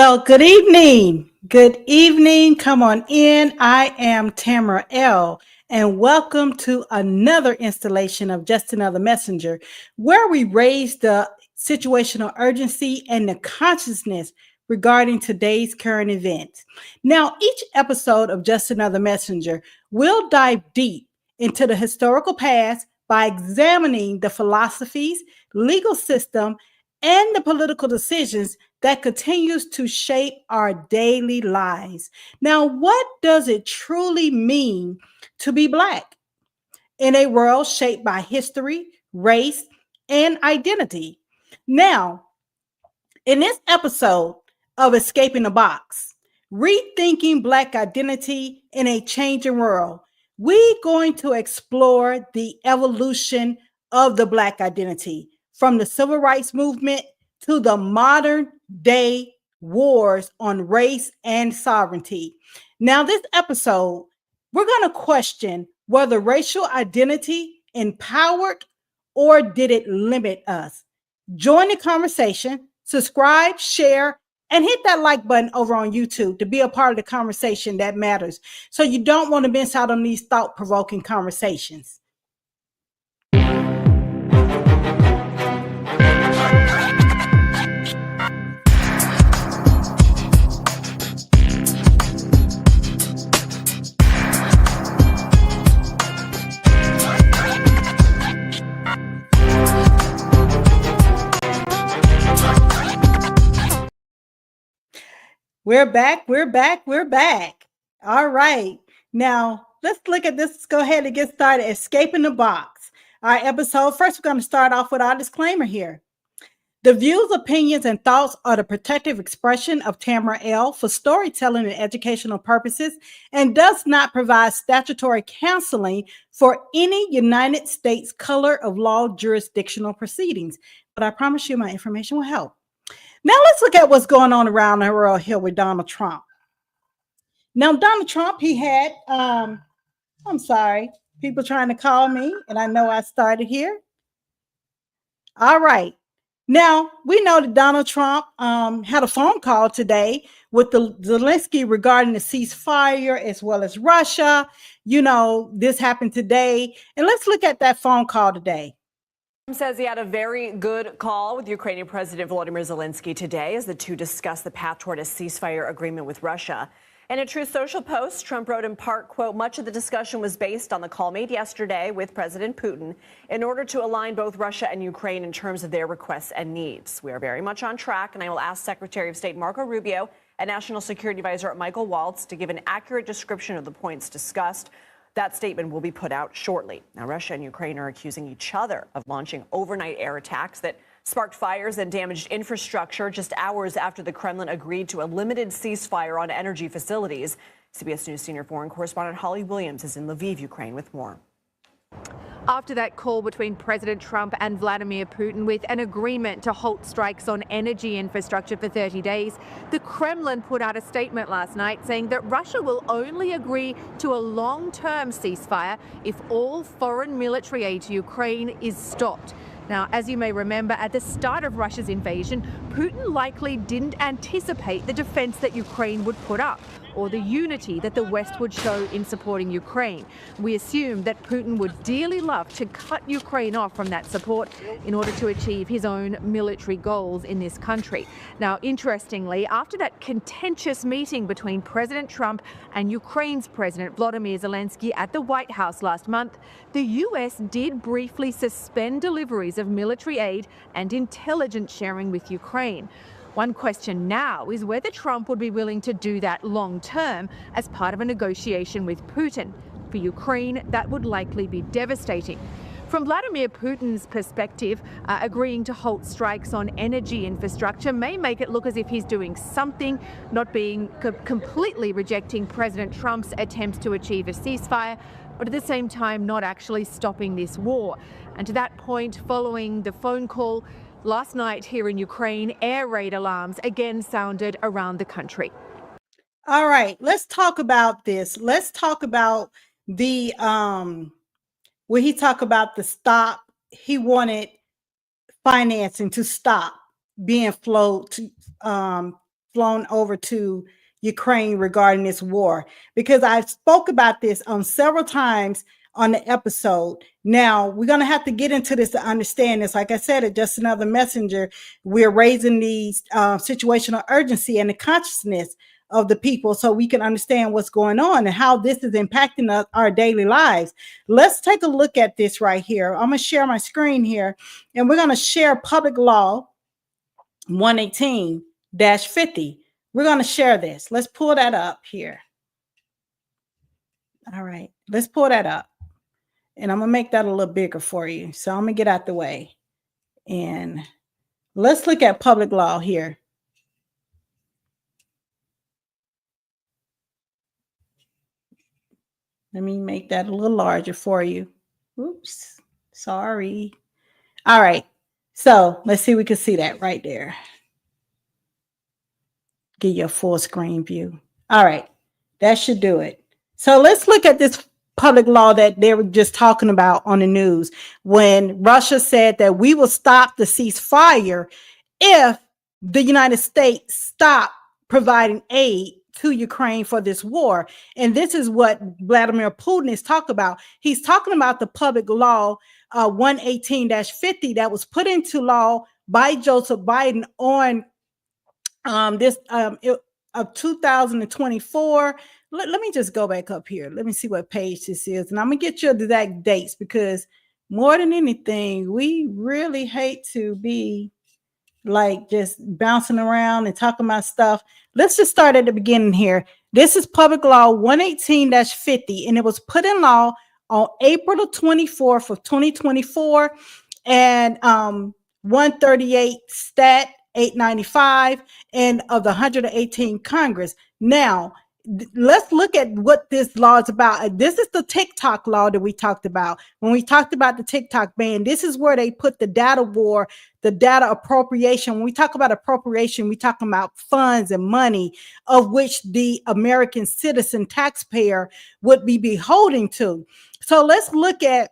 Well, good evening. Good evening. Come on in. I am Tamara L. And welcome to another installation of Just Another Messenger, where we raise the situational urgency and the consciousness regarding today's current events. Now, each episode of Just Another Messenger will dive deep into the historical past by examining the philosophies, legal system, and the political decisions that continues to shape our daily lives. Now, what does it truly mean to be Black in a world shaped by history, race, and identity? Now, in this episode of Escaping the Box, Rethinking Black Identity in a Changing World, we're going to explore the evolution of the Black identity from the Civil Rights Movement to the modern day wars on race and sovereignty. Now, this episode, we're going to question whether racial identity empowered or did it limit us. Join the conversation, subscribe, share, and hit that like button over on YouTube to be a part of the conversation that matters. So you don't want to miss out on these thought-provoking conversations. We're back. All right. Now, let's look at this. Let's go ahead and get started. Escaping the Box. Our episode. First, we're going to start off with our disclaimer here. The views, opinions, and thoughts are the protective expression of Tamara L. for storytelling and educational purposes and does not provide statutory counseling for any United States color of law jurisdictional proceedings. But I promise you my information will help. Now let's look at what's going on around the world here with Donald Trump. Now, Donald Trump, he had, I'm sorry, people trying to call me, and I know I started here. All right. Now, we know that Donald Trump had a phone call today with the Zelensky regarding the ceasefire as well as Russia. You know, this happened today. And let's look at that phone call today. Says he had a very good call with Ukrainian President Volodymyr Zelensky today as the two discussed the path toward a ceasefire agreement with Russia. In a Truth Social post, Trump wrote in part, quote, much of the discussion was based on the call made yesterday with President Putin in order to align both Russia and Ukraine in terms of their requests and needs. We are very much on track, and I will ask Secretary of State Marco Rubio and National Security Advisor Michael Waltz to give an accurate description of the points discussed. That statement will be put out shortly. Now, Russia and Ukraine are accusing each other of launching overnight air attacks that sparked fires and damaged infrastructure just hours after the Kremlin agreed to a limited ceasefire on energy facilities. CBS News senior foreign correspondent Holly Williams is in Lviv, Ukraine, with more. After that call between President Trump and Vladimir Putin with an agreement to halt strikes on energy infrastructure for 30 days, the Kremlin put out a statement last night saying that Russia will only agree to a long-term ceasefire if all foreign military aid to Ukraine is stopped. Now, as you may remember, at the start of Russia's invasion, Putin likely didn't anticipate the defense that Ukraine would put up or the unity that the West would show in supporting Ukraine. We assumed that Putin would dearly love to cut Ukraine off from that support in order to achieve his own military goals in this country. Now, interestingly, after that contentious meeting between President Trump and Ukraine's President Volodymyr Zelensky at the White House last month, the US did briefly suspend deliveries of military aid and intelligence sharing with Ukraine. One question now is whether Trump would be willing to do that long term as part of a negotiation with Putin. For Ukraine, that would likely be devastating. From Vladimir Putin's perspective, agreeing to halt strikes on energy infrastructure may make it look as if he's doing something, not being completely rejecting President Trump's attempts to achieve a ceasefire, but at the same time not actually stopping this war. And to that point, following the phone call last night here in Ukraine, air raid alarms again sounded around the country. All right, let's talk about this. Let's talk about the when he talked about the stop, he wanted financing to stop being flowed to flown over to Ukraine regarding this war, because I spoke about this on several times on the episode. Now we're going to have to get into this to understand this. Like I said, it's just another messenger. We're raising these situational urgency and the consciousness of the people so we can understand what's going on and how this is impacting our daily lives. Let's take a look at this right here. I'm going to share my screen here, and we're going to share Public Law 118-50. We're going to share this. Let's pull that up here. All right, let's pull that up. And I'm going to make that a little bigger for you. So I'm going to get out the way. And let's look at public law here. Let me make that a little larger for you. Oops, sorry. All right, so let's see if we can see that right there. Get your full screen view. All right, that should do it. So let's look at this public law that they were just talking about on the news when Russia said that we will stop the ceasefire if the United States stop providing aid to Ukraine for this war. And this is what Vladimir Putin is talking about. He's talking about the public law 118-50 that was put into law by Joseph Biden on of 2024. Let me just go back up here. Let me see what page this is. And I'm going to get you the exact dates, because more than anything, we really hate to be like just bouncing around and talking about stuff. Let's just start at the beginning here. This is Public Law 118-50, and it was put in law on April the 24th of 2024, and 138 Stat 895 and of the 118 Congress. Now, let's look at what this law is about. This is the TikTok law that we talked about. When we talked about the TikTok ban, this is where they put the data war, the data appropriation. When we talk about appropriation, we talk about funds and money of which the American citizen taxpayer would be beholden to. So let's look at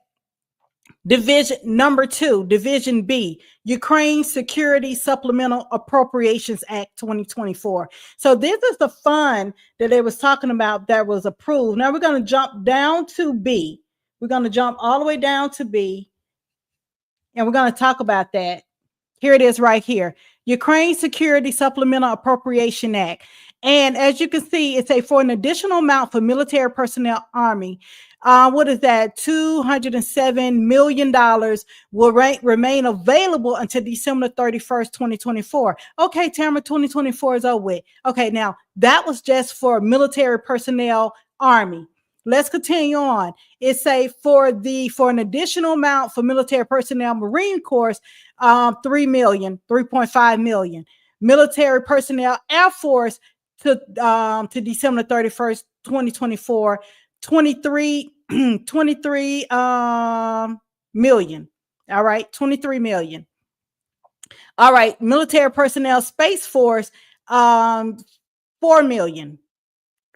Division number 2, Division B, Ukraine Security Supplemental Appropriations Act 2024. So this is the fund that they was talking about that was approved. Now we're going to jump down to B. We're going to jump all the way down to B, and we're going to talk about that. Here it is right here. Ukraine Security Supplemental Appropriation Act. And as you can see, it's for an additional amount for military personnel, Army. What is that? $207 million will remain available until December 31st, 2024. Okay, Tamara, 2024 is over with. Okay, now that was just for military personnel, Army. Let's continue on. It say for an additional amount for military personnel, Marine Corps, $3.5 million. Military personnel, Air Force to December 31st, 2024, 23 million. All right, 23 million. All right, military personnel, Space Force, 4 million.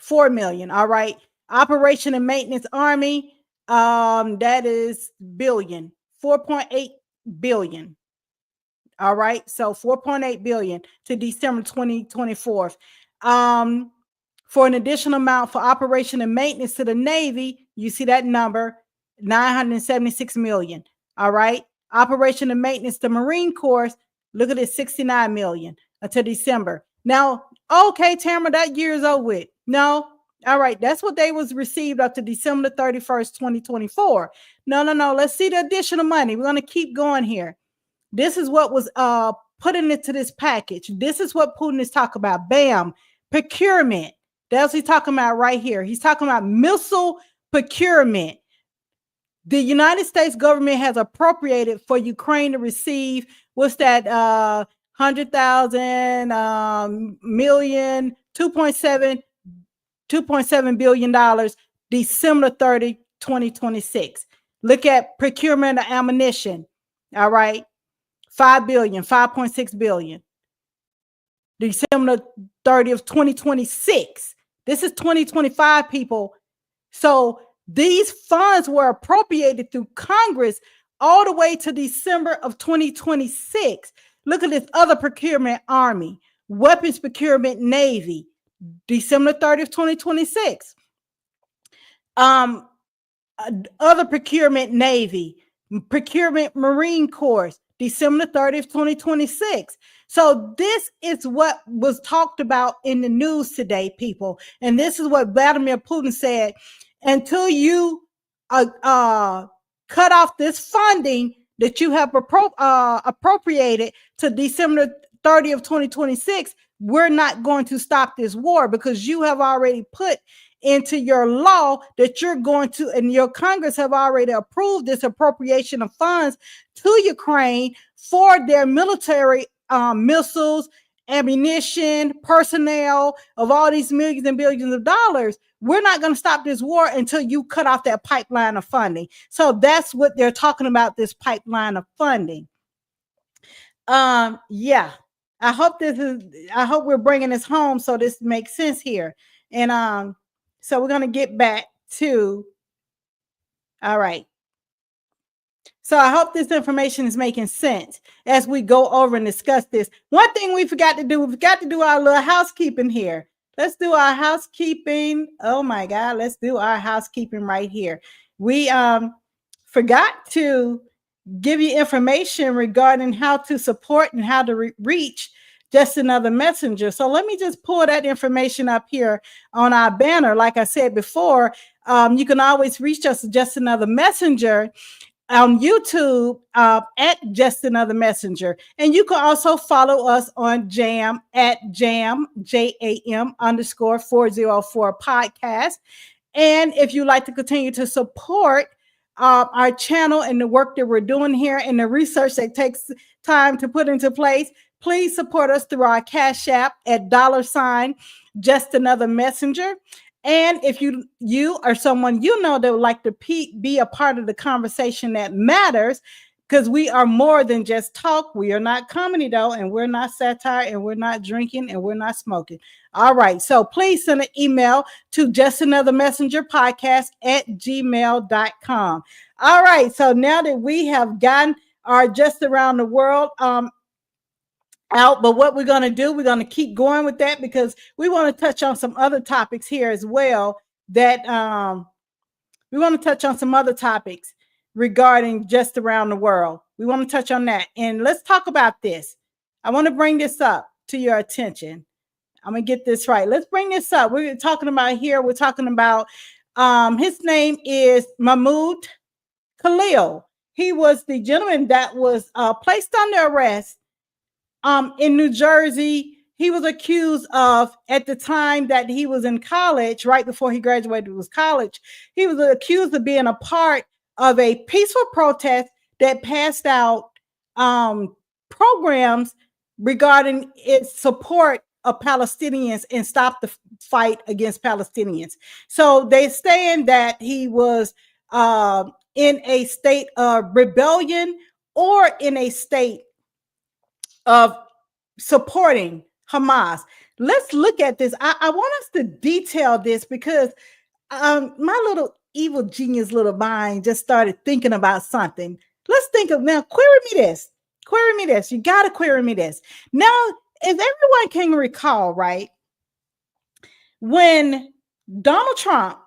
4 million. All right. Operation and maintenance, Army, that is billion. 4.8 billion. All right, so 4.8 billion to December 2024. For an additional amount for operation and maintenance to the Navy, you see that number, 976 million. All right, operation and maintenance to Marine Corps, look at it, 69 million until December. Now, okay, Tamara, that year is over with. No, all right, that's what they was received up to December 31st, 2024. No, let's see the additional money. We're going to keep going here. This is what was put into this package. This is what Putin is talking about. Bam, procurement. That's what he's talking about right here. He's talking about missile procurement. The United States government has appropriated for Ukraine to receive, what's that, 100,000 million, $2.7 billion, December 30, 2026. Look at procurement of ammunition. All right. 5 billion, 5.6 billion. December 30th, 2026. This is 2025, people. So these funds were appropriated through Congress all the way to December of 2026. Look at this other procurement, Army, weapons procurement Navy, December 30th, 2026. Other procurement Navy, procurement Marine Corps, December 30th, 2026. So this is what was talked about in the news today, people. And this is what Vladimir Putin said. Until you cut off this funding that you have appropriated to December 30th, 2026, we're not going to stop this war, because you have already put into your law that you're going to, and your Congress have already approved this appropriation of funds to Ukraine for their military missiles, ammunition, personnel of all these millions and billions of dollars. We're not going to stop this war until you cut off that pipeline of funding. So that's what they're talking about, this pipeline of funding. Yeah, I hope we're bringing this home so this makes sense here. And so we're going to get back to, all right. So I hope this information is making sense as we go over and discuss this. One thing we forgot to do our little housekeeping here. Let's do our housekeeping. Oh my God, let's do our housekeeping right here. We forgot to give you information regarding how to support and how to reach Just Another Messenger. So let me just pull that information up here on our banner. Like I said before, you can always reach us at Just Another Messenger on YouTube at Just Another Messenger. And you can also follow us on Jam at Jam, JAM _404 podcast. And if you like to continue to support our channel and the work that we're doing here and the research that takes time to put into place, please support us through our Cash App at $ Just Another Messenger. And if you or someone you know that would like to be a part of the conversation that matters, because we are more than just talk. We are not comedy though, and we're not satire, and we're not drinking, and we're not smoking. All right, so please send an email to justanothermessengerpodcast@gmail.com. All right, so now that we have gotten our Just Around the World out, but what we're going to do, we're going to keep going with that, because we want to touch on some other topics here as well, that we want to touch on some other topics regarding Just Around the World. We want to touch on that, and let's talk about this. I want to bring this up to your attention. I'm gonna get this right. Let's bring this up. We're talking about his name is Mahmoud Khalil. He was the gentleman that was placed under arrest in New Jersey. He was accused of, at the time that he was in college, right before he graduated with college, he was accused of being a part of a peaceful protest that passed out programs regarding its support of Palestinians and stop the fight against Palestinians. So they saying that he was in a state of rebellion or in a state of supporting Hamas. Let's look at this. I want us to detail this, because my little evil genius little mind just started thinking about something. Let's think of, now, query me this. You got to query me this. Now, if everyone can recall, right, when Donald Trump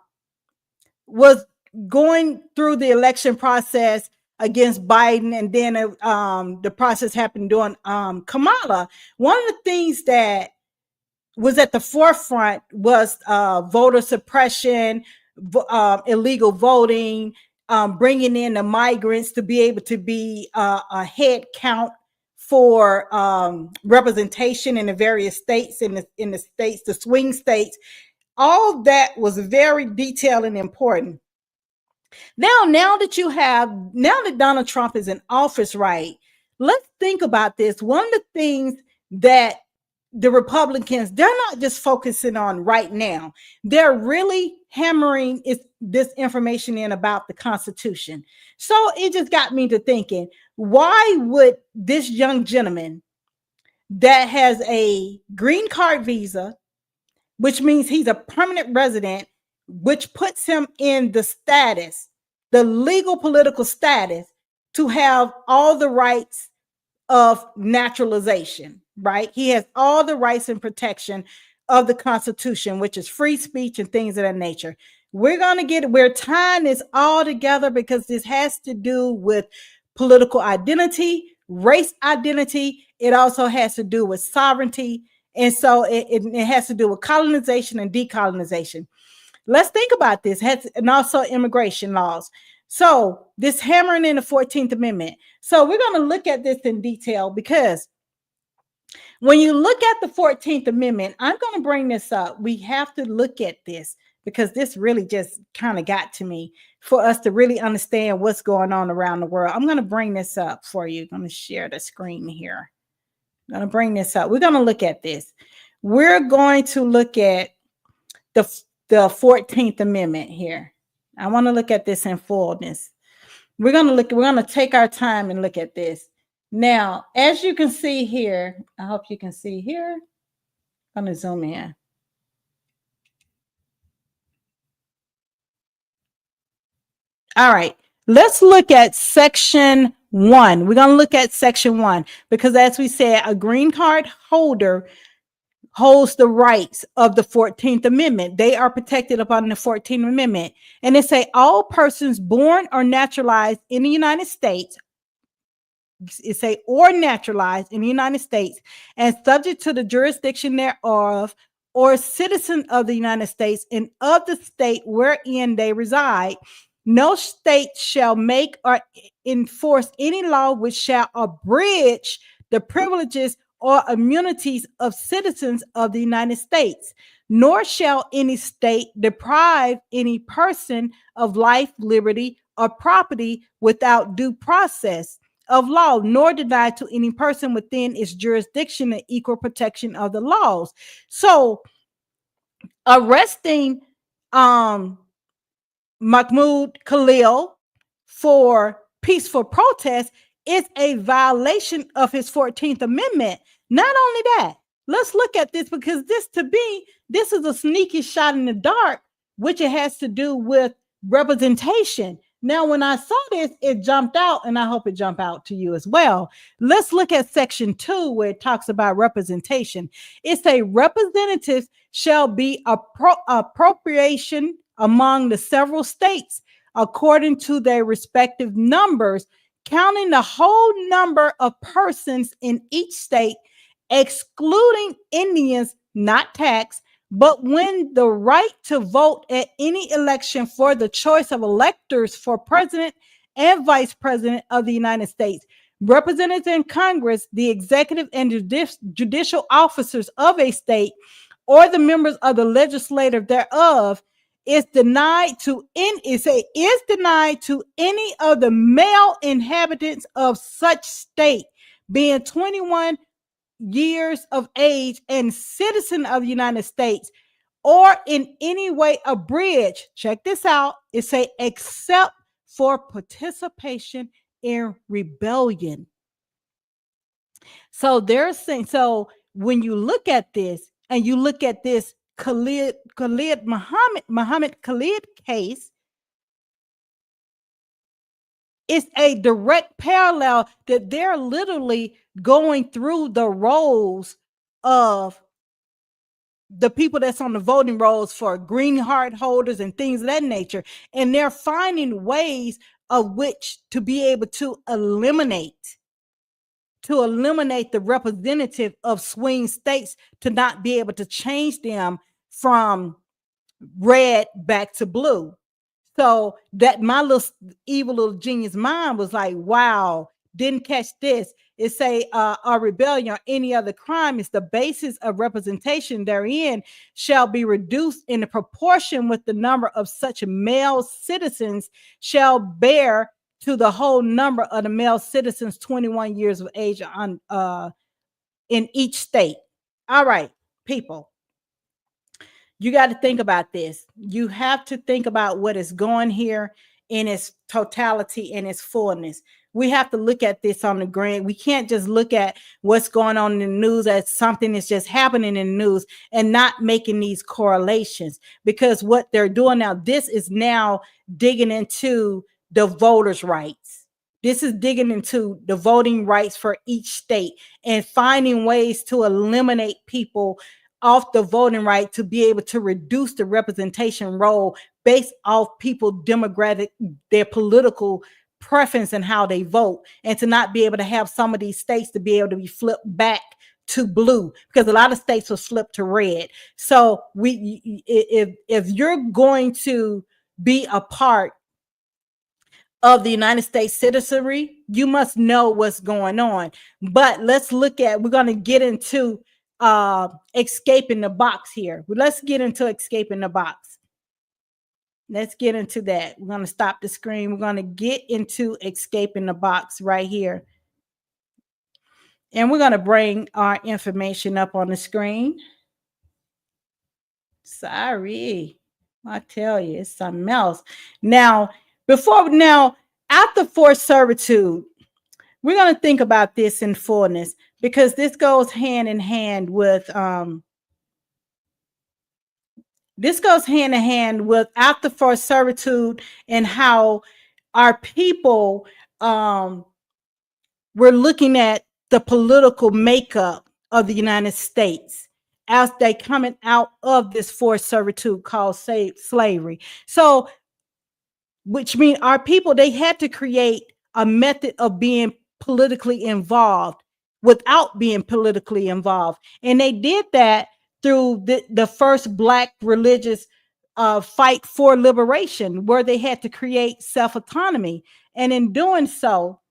was going through the election process against Biden, and then the process happened during Kamala, one of the things that was at the forefront was voter suppression, illegal voting, bringing in the migrants to be able to be a head count for representation in the various states, in the states, the swing states. All that was very detailed and important. Now that Donald Trump is in office, right, let's think about this. One of the things that the Republicans, they're not just focusing on right now, they're really hammering this information in about the Constitution. So it just got me to thinking, why would this young gentleman that has a green card visa, which means he's a permanent resident, which puts him in the status, the legal political status, to have all the rights of naturalization, right? He has all the rights and protection of the Constitution, which is free speech and things of that nature. We're tying this all together because this has to do with political identity, race identity. It also has to do with sovereignty. And so it has to do with colonization and decolonization. Let's think about this, and also immigration laws. So this hammering in the 14th Amendment. So we're going to look at this in detail because when you look at the 14th Amendment, I'm going to bring this up. We have to look at this because this really just kind of got to me for us to really understand what's going on around the world. I'm going to bring this up for you. I'm going to share the screen here. I'm going to bring this up. We're going to look at this. We're going to look at the 14th Amendment here. I want to look at this in fullness. We're going to take our time and look at this. Now, as you can see here, I hope you can see here. I'm going to zoom in. All right, let's look at section 1. We're going to look at section 1 because, as we said, a green card holder holds the rights of the 14th Amendment. They are protected upon the 14th Amendment. And it say all persons born or naturalized in the United States, it say or naturalized in the United States and subject to the jurisdiction thereof, or citizen of the United States and of the state wherein they reside. No state shall make or enforce any law which shall abridge the privileges or immunities of citizens of the United States, nor shall any state deprive any person of life, liberty, or property without due process of law, nor deny to any person within its jurisdiction the equal protection of the laws. So arresting Mahmoud Khalil for peaceful protest is a violation of his 14th Amendment. Not only that, let's look at this because this is a sneaky shot in the dark, which it has to do with representation. Now, when I saw this, it jumped out, and I hope it jumped out to you as well. Let's look at section 2, where it talks about representation. It's a representative shall be appropriation among the several states according to their respective numbers, counting the whole number of persons in each state, excluding Indians not taxed, but when the right to vote at any election for the choice of electors for president and vice president of the United States, representatives in Congress, the executive and judicial officers of a state, or the members of the legislature thereof, is denied to any of the male inhabitants of such state, being 21 years of age and citizen of the United States, or in any way abridged. Check this out. It say except for participation in rebellion. So they're saying, so when you look at this and you look at this Muhammad Khalid case, it's a direct parallel that they're literally going through the roles of the people that's on the voting rolls for green card holders and things of that nature. And they're finding ways of which to be able to eliminate the representative of swing states, to not be able to change them from red back to blue. So that my little evil little genius mind was like, wow, didn't catch this. It say a rebellion or any other crime is the basis of representation therein shall be reduced in the proportion with the number of such male citizens shall bear to the whole number of the male citizens 21 years of age on in each state. All right, people. You got to think about this. You have to think about what is going here in its totality, in its fullness. We have to look at this on the grand. We can't just look at what's going on in the news as something that's just happening in the news and not making these correlations, because what they're doing now, this is now digging into the voters' rights. This is digging into the voting rights for each state and finding ways to eliminate people off the voting right to be able to reduce the representation role based off people demographic, their political preference and how they vote, and to not be able to have some of these states to be able to be flipped back to blue, because a lot of states will flip to red. So if you're going to be a part of the United States citizenry, you must know what's going on. But let's look at, we're going to get into escaping the box here. Let's get into escaping the box. Let's get into that. We're going to stop the screen. We're going to get into escaping the box right here. And we're going to bring our information up on the screen. Sorry. I tell you, it's something else. Now, after forced servitude, we're going to think about this in fullness, because this goes hand in hand with after forced servitude, and how our people were looking at the political makeup of the United States as they coming out of this forced servitude called slavery. So, which means our people, they had to create a method of being politically involved without being politically involved. And they did that through the first Black religious fight for liberation, where they had to create self-autonomy. And in doing so,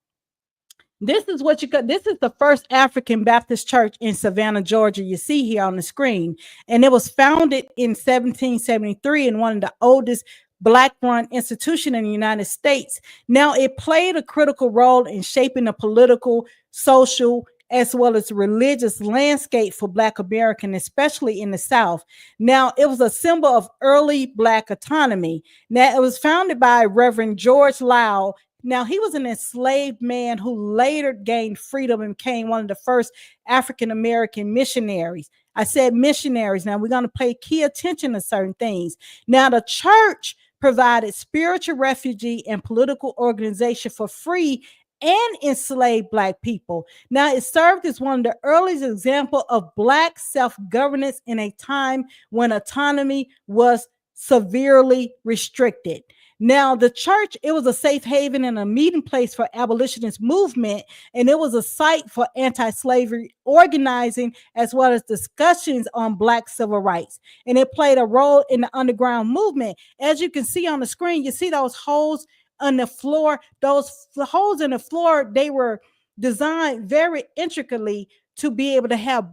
this is the first African Baptist church in Savannah, Georgia. You see here on the screen. And it was founded in 1773 and one of the oldest Black-run institution in the United States. Now, it played a critical role in shaping the political, social, as well as religious landscape for Black Americans, especially in the South. Now, it was a symbol of early Black autonomy. Now, it was founded by Reverend George Lau. Now, he was an enslaved man who later gained freedom and became one of the first African-American missionaries. I said missionaries. Now, we're going to pay key attention to certain things. Now, the church provided spiritual refuge and political organization for free and enslaved Black people. Now, it served as one of the earliest examples of Black self-governance in a time when autonomy was severely restricted. Now, the church, it was a safe haven and a meeting place for abolitionist movement, and it was a site for anti-slavery organizing as well as discussions on Black civil rights. And it played a role in the underground movement. As you can see on the screen, you see those holes on the floor. Those holes in the floor, they were designed very intricately to be able to have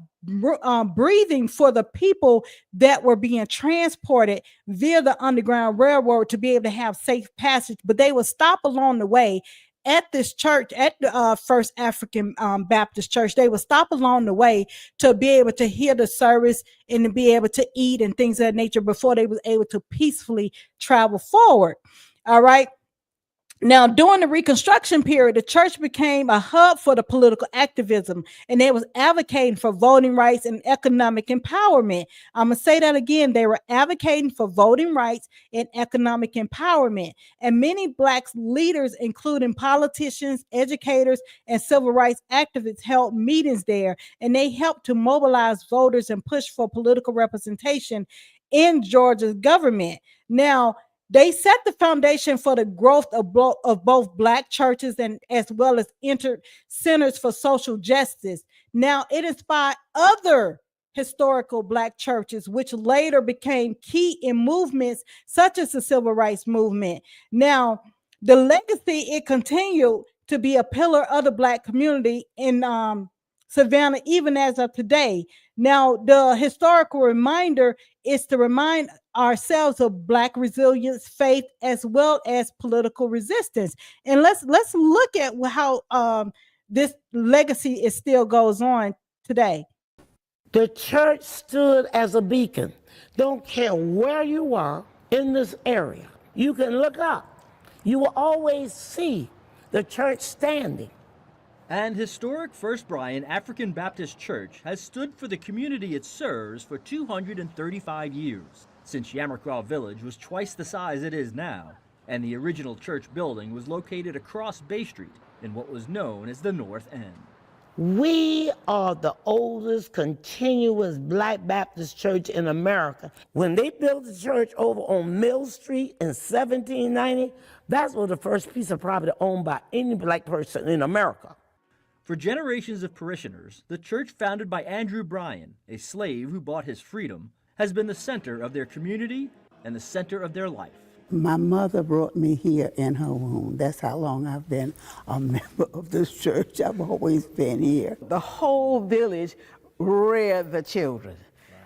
breathing for the people that were being transported via the Underground Railroad to be able to have safe passage. But they would stop along the way at this church, at the First African Baptist Church. They would stop along the way to be able to hear the service and to be able to eat and things of that nature before they was able to peacefully travel forward. All right. Now, during the Reconstruction period, the church became a hub for the political activism, and they was advocating for voting rights and economic empowerment. I'm going to say that again. They were advocating for voting rights and economic empowerment. And many Black leaders, including politicians, educators, and civil rights activists, held meetings there, and they helped to mobilize voters and push for political representation in Georgia's government. Now, they set the foundation for the growth of both Black churches and as well as centers for social justice. Now, it inspired other historical Black churches, which later became key in movements such as the Civil Rights Movement. Now, the legacy, it continued to be a pillar of the Black community in Savannah, even as of today. Now, the historical reminder is to remind ourselves of Black resilience, faith, as well as political resistance. And let's look at how this legacy still goes on today. The church stood as a beacon. Don't care where you are in this area. You can look up. You will always see the church standing. And historic First Bryan African Baptist Church has stood for the community it serves for 235 years, since Yamacraw Village was twice the size it is now, and the original church building was located across Bay Street in what was known as the North End. We are the oldest continuous Black Baptist church in America. When they built the church over on Mill Street in 1790, that was the first piece of property owned by any Black person in America. For generations of parishioners, the church founded by Andrew Bryan, a slave who bought his freedom, has been the center of their community and the center of their life. My mother brought me here in her womb. That's how long I've been a member of this church. I've always been here. The whole village reared the children.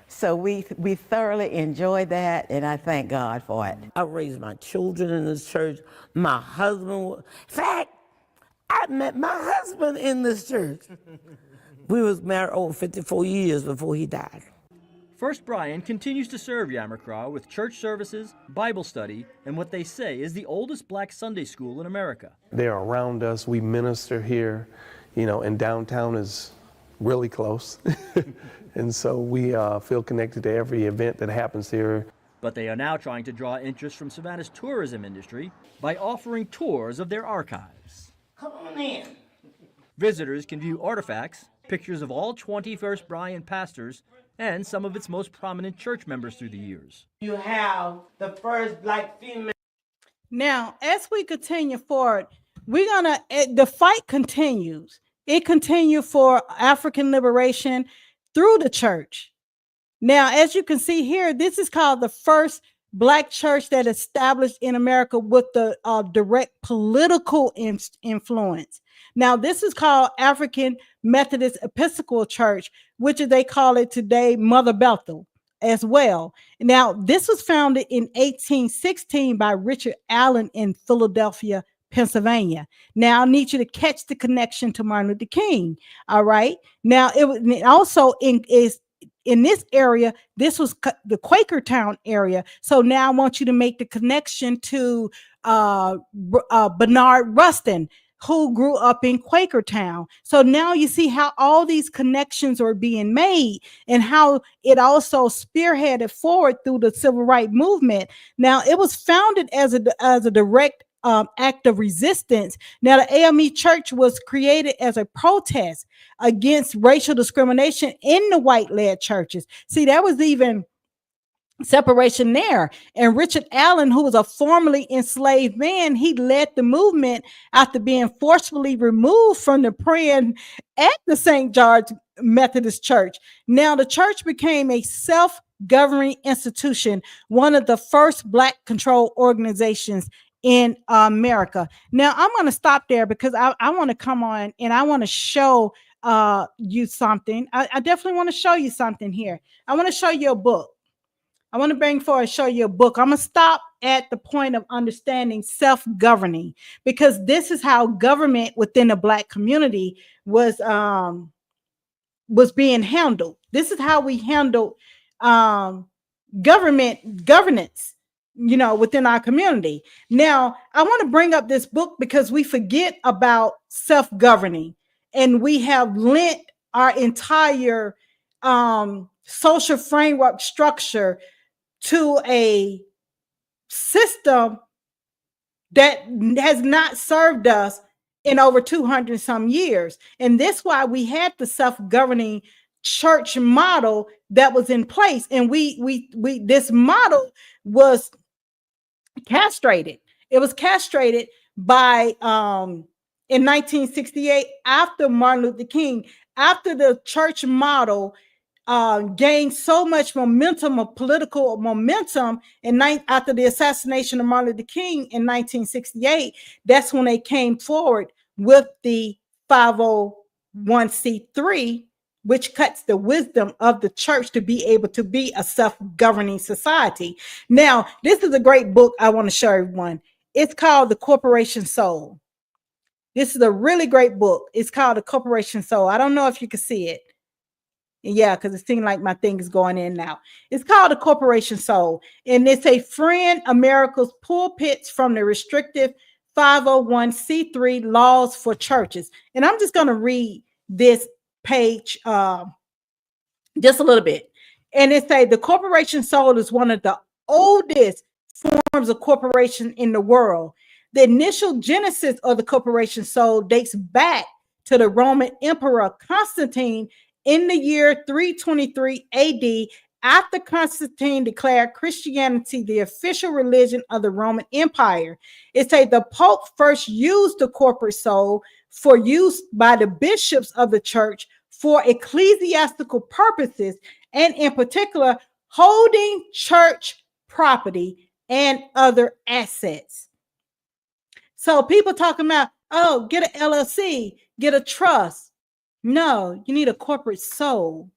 So we thoroughly enjoyed that, and I thank God for it. I raised my children in this church. My husband, in fact, I met my husband in this church. We was married over 54 years before he died. First Bryan continues to serve Yamacraw with church services, Bible study, and what they say is the oldest Black Sunday school in America. They're around us. We minister here, and downtown is really close. And so we feel connected to every event that happens here. But they are now trying to draw interest from Savannah's tourism industry by offering tours of their archives. Come on in. Visitors can view artifacts, pictures of all 20 First Bryan pastors, and some of its most prominent church members through the years. You have the first Black female. Now, as we continue forward, the fight continues. It continues for African liberation through the church. Now, as you can see here, this is called the first Black church that established in America with the direct political influence. Now, this is called African Methodist Episcopal Church, which they call it today Mother Bethel as well. Now, this was founded in 1816 by Richard Allen in Philadelphia, Pennsylvania. Now, I need you to catch the connection to Martin Luther King. All right. Now, it was also in this area, this was the Quakertown area. So now I want you to make the connection to Bernard Rustin, who grew up in Quakertown. So now you see how all these connections are being made and how it also spearheaded forward through the civil rights movement. Now, it was founded as a direct act of resistance. Now, the AME Church was created as a protest against racial discrimination in the white-led churches. See, that was even separation there. And Richard Allen, who was a formerly enslaved man, he led the movement after being forcibly removed from the praying at the St. George Methodist Church. Now, the church became a self-governing institution, one of the first Black controlled organizations in America. Now, I'm going to stop there because I want to come on and I want to show you something. I definitely want to show you something here. I want to show you a book. I want to bring forward and show you a book. I'm going to stop at the point of understanding self-governing, because this is how government within the Black community was being handled. This is how we handled governance, within our community. Now, I want to bring up this book because we forget about self-governing, and we have lent our entire social framework structure to a system that has not served us in over 200 some years. And that's why we had the self-governing church model that was in place. And this model was castrated. It was castrated by in 1968, after Martin Luther King, after the church model gained so much political momentum, after the assassination of Martin Luther King in 1968, that's when they came forward with the 501c3, which cuts the wisdom of the church to be able to be a self-governing society. Now, this is a great book I want to show everyone. It's called The Corporation Soul. This is a really great book. It's called The Corporation Soul. I don't know if you can see it. Yeah, because it seems like my thing is going in now. It's called The Corporation Soul. And it's a friend America's pulpits from the restrictive 501c3 laws for churches. And I'm just going to read this page just a little bit. And it says the corporation soul is one of the oldest forms of corporation in the world. The initial genesis of the corporation soul dates back to the Roman Emperor Constantine in the year 323 AD, after Constantine declared Christianity the official religion of the Roman Empire. It says the Pope first used the corporate soul for use by the bishops of the church for ecclesiastical purposes, and in particular, holding church property and other assets. So people talking about, oh, get an LLC, get a trust. No, you need a corporate soul.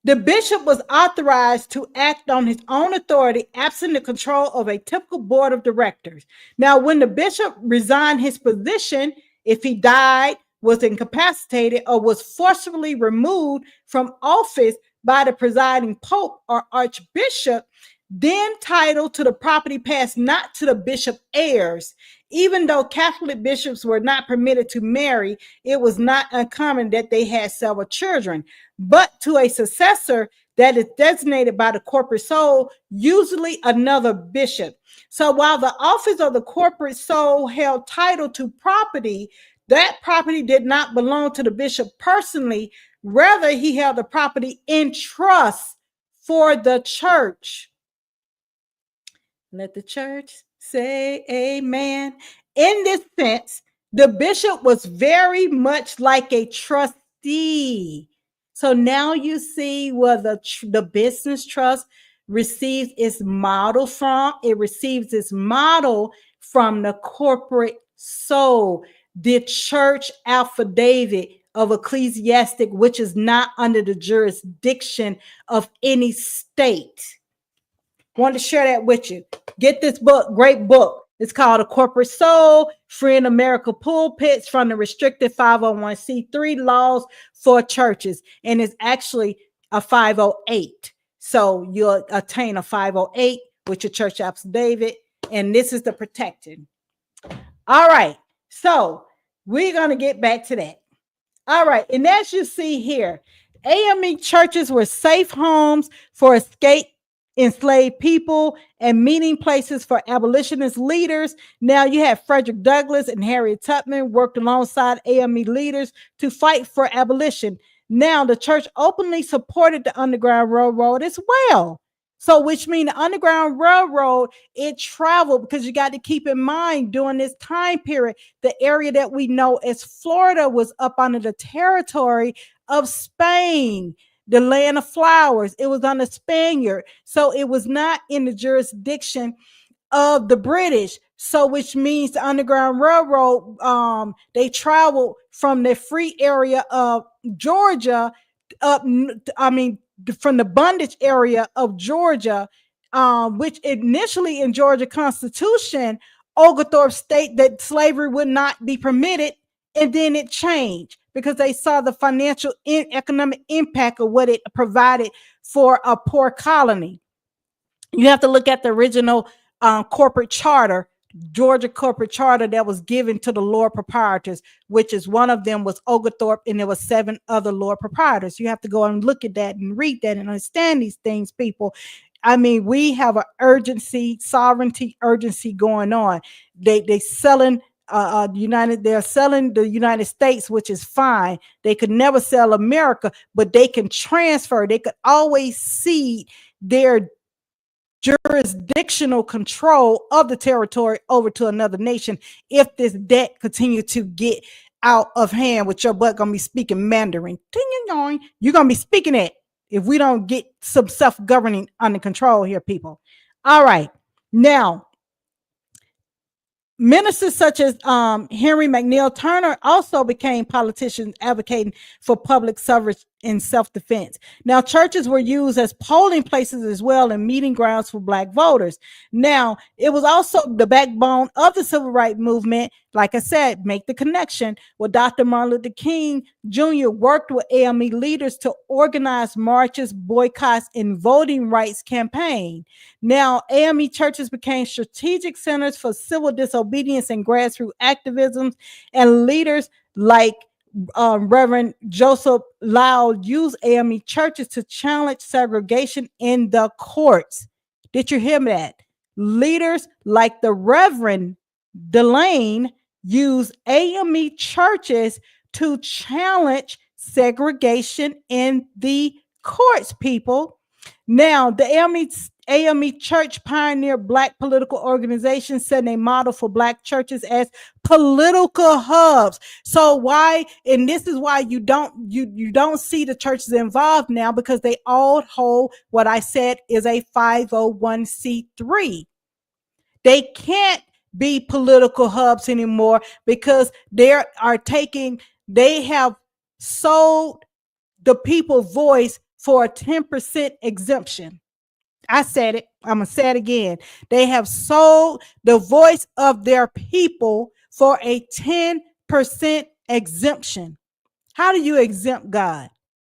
The bishop was authorized to act on his own authority, absent the control of a typical board of directors. Now, when the bishop resigned his position, if he died, was incapacitated, or was forcibly removed from office by the presiding pope or archbishop, then title to the property passed not to the bishop heirs. Even though Catholic bishops were not permitted to marry, it was not uncommon that they had several children, but to a successor that is designated by the corporate soul, usually another bishop. So while the office of the corporate soul held title to property, that property did not belong to the bishop personally. Rather, he held the property in trust for the church. Let the church say amen. In this sense, the bishop was very much like a trustee. So now you see where the business trust receives its model from. It receives its model from the corporate soul, the church affidavit of ecclesiastic, which is not under the jurisdiction of any state. Want to share that with you. Get this book, great book. It's called A Corporate Soul, Freeing American Pulpits from the Restricted 501c3 Laws for Churches. And it's actually a 508. So you'll attain a 508 with your church affidavit. And this is the protected. All right. So we're going to get back to that. All right. And as you see here, AME churches were safe homes for escaped enslaved people and meeting places for abolitionist leaders. Now you have Frederick Douglass and Harriet Tubman worked alongside AME leaders to fight for abolition. Now the church openly supported the Underground Railroad as well. So which means the Underground Railroad, it traveled, because you got to keep in mind during this time period, the area that we know as Florida was up under the territory of Spain, the land of flowers. It was on the Spaniard. So it was not in the jurisdiction of the British. So which means the Underground Railroad, they traveled from the free area of Georgia up, from the bondage area of Georgia, which initially in Georgia Constitution, Oglethorpe state that slavery would not be permitted. And then it changed because they saw the financial and economic impact of what it provided for a poor colony. You have to look at the original corporate charter, Georgia corporate charter, that was given to the Lord proprietors, which is one of them was Oglethorpe, and there were 7 other Lord proprietors. You have to go and look at that and read that and understand these things, people. I mean, we have an urgency, sovereignty urgency going on. They selling they're selling the United States, which is fine. They could never sell America, but they can transfer. They could always cede their jurisdictional control of the territory over to another nation if this debt continue to get out of hand, with your butt gonna be speaking Mandarin. You're gonna be speaking it if we don't get some self-governing under control here, people. All right. Now, ministers such as Henry McNeil Turner also became politicians advocating for public suffrage and self-defense. Now, churches were used as polling places as well and meeting grounds for Black voters. Now, it was also the backbone of the civil rights movement. Like I said, make the connection with Dr. Martin Luther King Jr. worked with AME leaders to organize marches, boycotts, and voting rights campaign. Now, AME churches became strategic centers for civil disobedience and grassroots activism, and leaders like Reverend Joseph Loud used AME churches to challenge segregation in the courts. Did you hear that? Leaders like the Reverend Delane use AME churches to challenge segregation in the courts, people. Now, the AME Church pioneered Black political organizations, setting a model for Black churches as political hubs. So why, and this is why you don't see the churches involved now, because they all hold what I said is a 501c3. They can't be political hubs anymore because they have sold the people voice for a 10% exemption. I said it. I'm going to say it again. They have sold the voice of their people for a 10% exemption. How do you exempt God?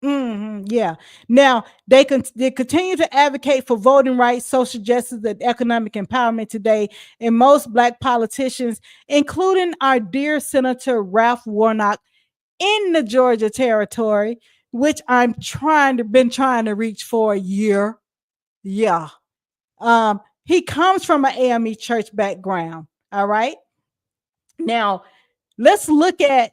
Yeah. Now, they continue to advocate for voting rights, social justice, and economic empowerment today. And most Black politicians, including our dear Senator Ralph Warnock in the Georgia territory, which been trying to reach for a year. Yeah. He comes from an AME church background. All right. Now, let's look at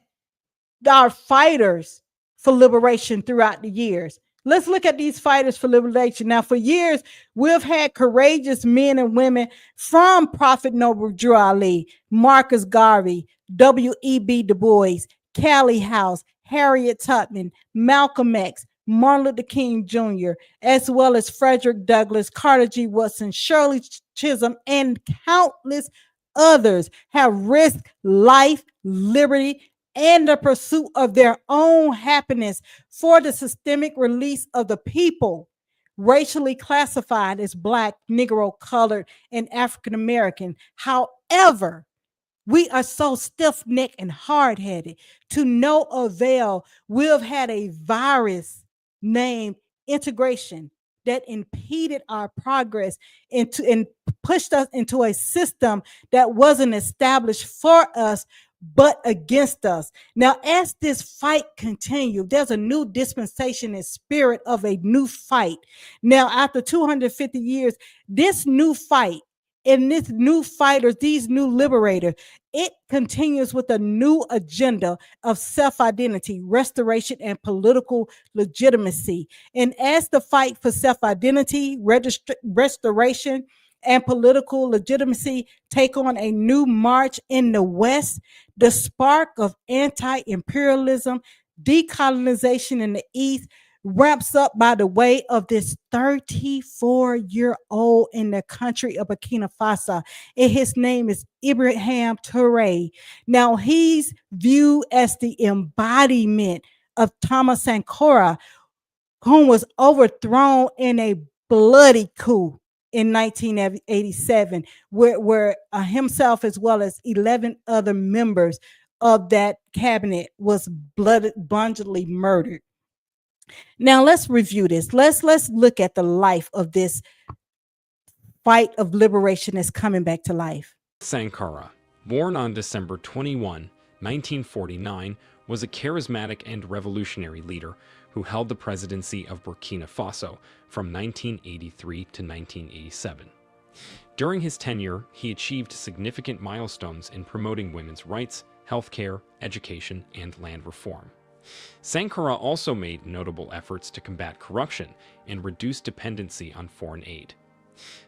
our fighters for liberation throughout the years. Let's look at these fighters for liberation. Now, for years, we've had courageous men and women from Prophet Noble Drew Ali, Marcus Garvey, W.E.B. Du Bois, Callie House, Harriet Tubman, Malcolm X, Martin Luther King Jr., as well as Frederick Douglass, Carter G. Woodson, Shirley Chisholm, and countless others have risked life, liberty, and the pursuit of their own happiness for the systemic release of the people racially classified as Black, Negro, colored, and African American. However, we are so stiff-necked and hard-headed to no avail. We've had a virus named integration that impeded our progress and pushed us into a system that wasn't established for us, but against us. Now, as this fight continues, there's a new dispensation and spirit of a new fight. Now, after 250 years, this new fight and this new fighters, these new liberators, it continues with a new agenda of self-identity, restoration, and political legitimacy. And as the fight for self-identity, restoration, and political legitimacy take on a new march in the West, the spark of anti-imperialism, decolonization in the East ramps up by the way of this 34-year-old in the country of Burkina Faso. And his name is Ibrahim Touré. Now, he's viewed as the embodiment of Thomas Sankara, whom was overthrown in a bloody coup in 1987, where himself as well as 11 other members of that cabinet was brutally murdered. Now let's review this. Let's look at the life of this fight of liberation that's coming back to life. Sankara, born on December 21, 1949, was a charismatic and revolutionary leader who held the presidency of Burkina Faso from 1983 to 1987. During his tenure, he achieved significant milestones in promoting women's rights, healthcare, education, and land reform. Sankara also made notable efforts to combat corruption and reduce dependency on foreign aid.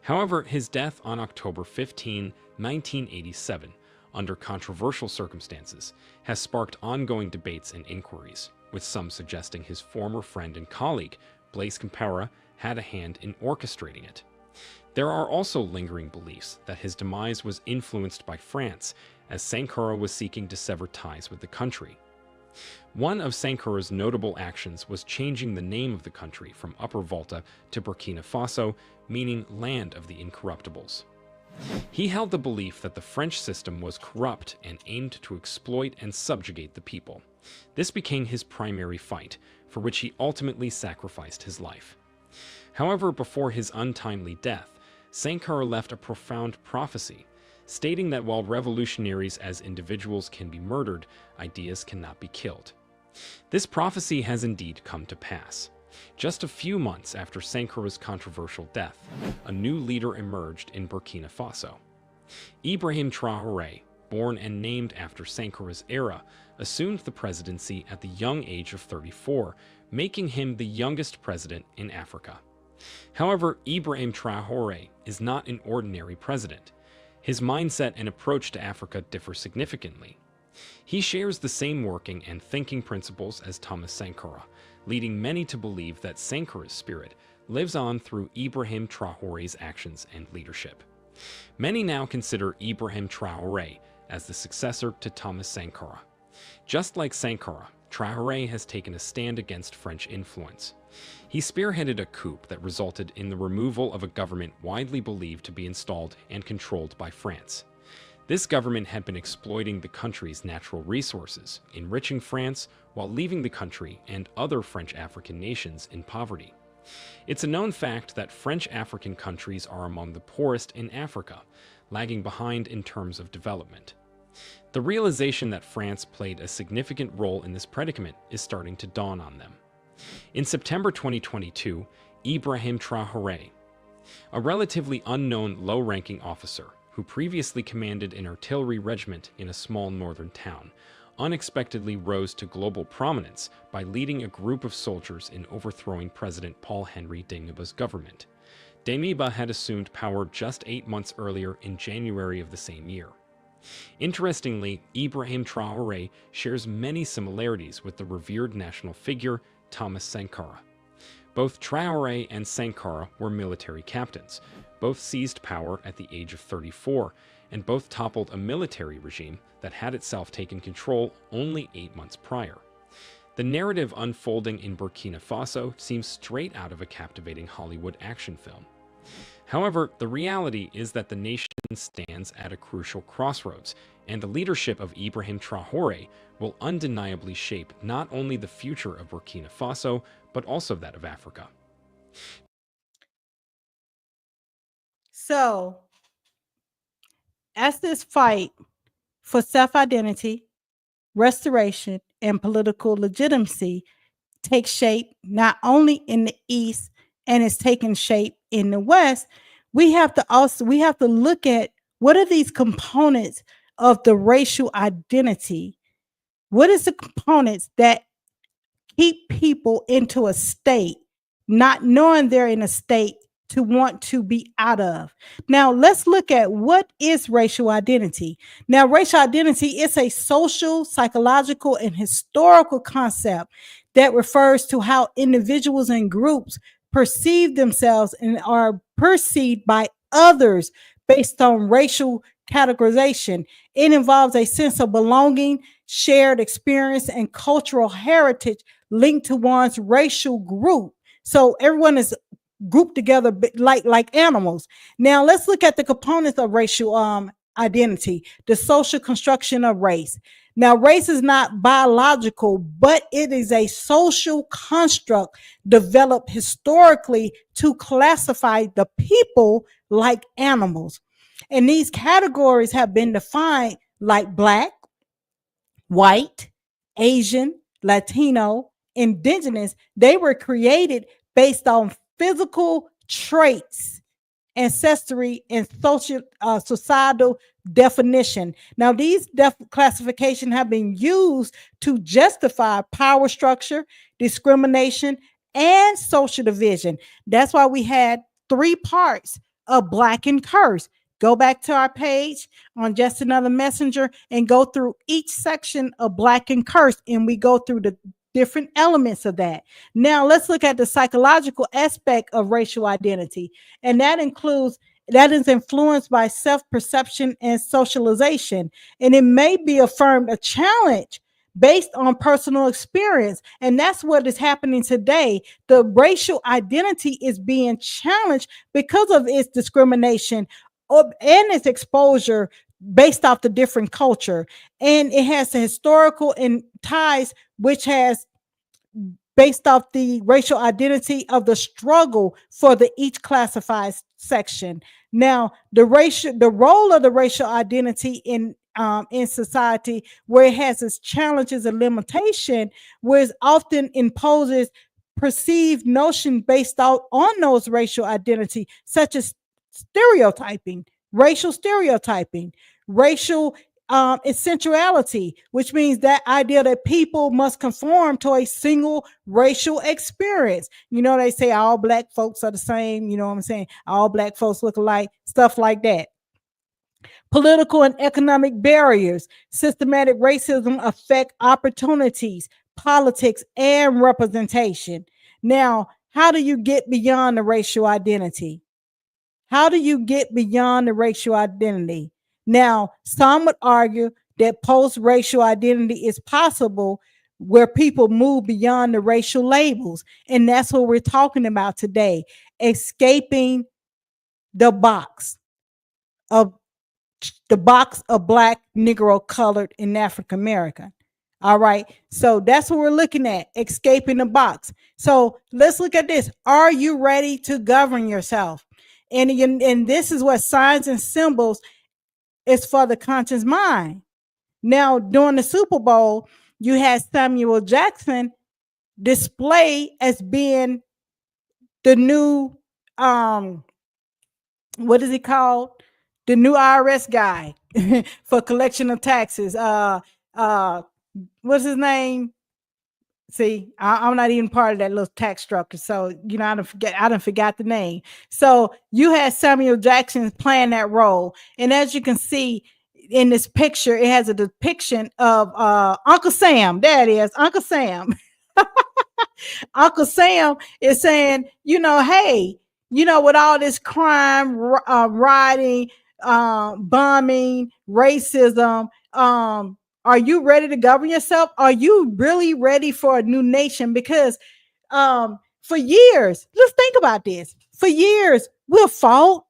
However, his death on October 15, 1987, under controversial circumstances, has sparked ongoing debates and inquiries, with some suggesting his former friend and colleague, Blaise Compaoré, had a hand in orchestrating it. There are also lingering beliefs that his demise was influenced by France, as Sankara was seeking to sever ties with the country. One of Sankara's notable actions was changing the name of the country from Upper Volta to Burkina Faso, meaning Land of the Incorruptibles. He held the belief that the French system was corrupt and aimed to exploit and subjugate the people. This became his primary fight, for which he ultimately sacrificed his life. However, before his untimely death, Sankara left a profound prophecy, stating that while revolutionaries as individuals can be murdered, ideas cannot be killed. This prophecy has indeed come to pass. Just a few months after Sankora's controversial death, a new leader emerged in Burkina Faso. Ibrahim Traoré, born and named after Sankora's era, assumed the presidency at the young age of 34, making him the youngest president in Africa. However, Ibrahim Traoré is not an ordinary president. His mindset and approach to Africa differ significantly. He shares the same working and thinking principles as Thomas Sankara, leading many to believe that Sankora's spirit lives on through Ibrahim Traoré's actions and leadership. Many now consider Ibrahim Traoré as the successor to Thomas Sankara. Just like Sankara, Traoré has taken a stand against French influence. He spearheaded a coup that resulted in the removal of a government widely believed to be installed and controlled by France. This government had been exploiting the country's natural resources, enriching France while leaving the country and other French African nations in poverty. It's a known fact that French African countries are among the poorest in Africa, lagging behind in terms of development. The realization that France played a significant role in this predicament is starting to dawn on them. In September 2022, Ibrahim Traoré, a relatively unknown low-ranking officer who previously commanded an artillery regiment in a small northern town, unexpectedly rose to global prominence by leading a group of soldiers in overthrowing President Paul-Henri Damiba's government. Damiba had assumed power just 8 months earlier in January of the same year. Interestingly, Ibrahim Traoré shares many similarities with the revered national figure Thomas Sankara. Both Traoré and Sankara were military captains. Both seized power at the age of 34, and both toppled a military regime that had itself taken control only 8 months prior. The narrative unfolding in Burkina Faso seems straight out of a captivating Hollywood action film. However, the reality is that the nation stands at a crucial crossroads, and the leadership of Ibrahim Traoré will undeniably shape not only the future of Burkina Faso, but also that of Africa. So, as this fight for self-identity, restoration, and political legitimacy takes shape not only in the East and is taking shape in the West, we have to look at what are these components of the racial identity. What is the components that keep people into a state, not knowing they're in a state to want to be out of? Now, let's look at what is racial identity. Now, racial identity is a social, psychological, and historical concept that refers to how individuals and groups perceive themselves and are perceived by others based on racial categorization. It involves a sense of belonging, shared experience, and cultural heritage linked to one's racial group. So everyone is grouped together like animals. Now let's look at the components of racial identity, the social construction of race. Now, race is not biological, but it is a social construct developed historically to classify the people like animals. And these categories have been defined like Black, white, Asian, Latino, indigenous. They were created based on physical traits, ancestry, and societal definition. Now, these classifications have been used to justify power structure, discrimination, and social division. That's why we had 3 parts of Black and Cursed. Go back to our page on Just Another Messenger and go through each section of Black and Cursed, and we go through the different elements of that. Now, let's look at the psychological aspect of racial identity, and that is influenced by self-perception and socialization, and it may be affirmed a challenge based on personal experience, and that's what is happening today. The racial identity is being challenged because of its discrimination and its exposure based off the different culture, and it has the historical and ties, which has based off the racial identity of the struggle for the each classified section. Now, the role of the racial identity in society, where it has its challenges and limitation, where it often imposes perceived notion based out on those racial identity, such as stereotyping, racial stereotyping, racial essentiality, which means that idea that people must conform to a single racial experience. You know, they say all black folks are the same. You know what I'm saying? All black folks look alike, stuff like that. Political and economic barriers, systematic racism affect opportunities, politics, and representation. Now, how do you get beyond the racial identity? How do you get beyond the racial identity? Now, some would argue that post-racial identity is possible where people move beyond the racial labels. And that's what we're talking about today, escaping the box of black, Negro, colored, and African American. All right. So that's what we're looking at, escaping the box. So let's look at this. Are you ready to govern yourself? And this is what signs and symbols is for the conscious mind. Now, during the Super Bowl, you had Samuel Jackson displayed as being the new, what is he called? The new IRS guy for collection of taxes. What's his name? See, I'm not even part of that little tax structure. So, you know, I done forgot the name. So you had Samuel Jackson playing that role. And as you can see in this picture, it has a depiction of Uncle Sam. There it is, Uncle Sam. Uncle Sam is saying, you know, hey, you know, with all this crime, rioting, bombing, racism, are you ready to govern yourself? Are you really ready for a new nation? Because for years, let's think about this. For years, we'll fought,